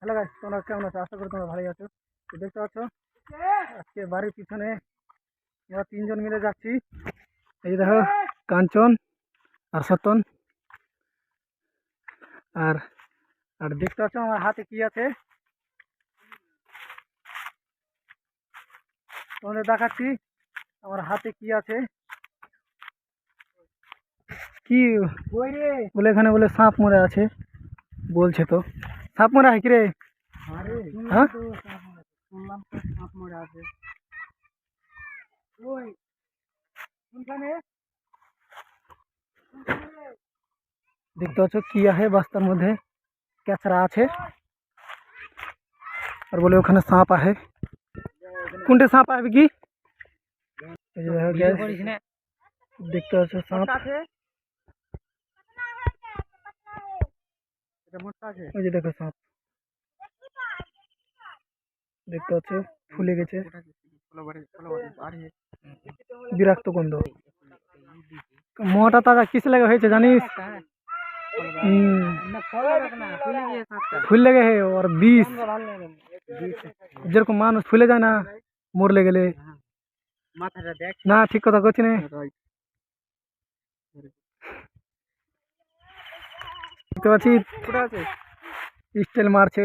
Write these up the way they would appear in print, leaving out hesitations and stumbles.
Hello guys, তোমরা কেমন আছো? আশা করি তোমরা ভালোই আছো। তো দেখতে পাচ্ছ আজকে বাড়ির পিছনে আমরা তিনজন মিলে যাচ্ছি। এই যে দেখো, কাঞ্চন আর সতন। আর আর দেখতে পাচ্ছ আমার হাতে কি আছে, তোমাদের দেখাচ্ছি আমার হাতে কি আছে। কি বলে এখানে বলে সাপ মরে আছে বলছে, তো সাপ মরে হয় কি রে? হ্যাঁ, শুনলাম তো সাপ মরে আছে। ওই কোনখানে দেখতে পাচ্ছ কি আছে বস্তার মধ্যে, কেঁচড়া আছে। আর বলে ওখানে সাপ আছে। কোনটা সাপ আসবে কি? এই যে দেখো guys, দেখতে পাচ্ছ সাপ। ওই যে দেখো সাপ, দেখতে পাচ্ছ ফুলে গেছে, বিরক্ত গন্ধ। মোটা তাজা কিস লেগে হয়েছে জানিস? ফুল লেগে হে ওর বিষ, যেরকম মানুষ ফুলে যায় না মরলে গেলে। না, ঠিক কথা করছি না। দেখতে পাচ্ছি স্টাইল মারছে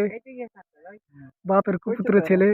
বাপের কুপুত্র ছেলে।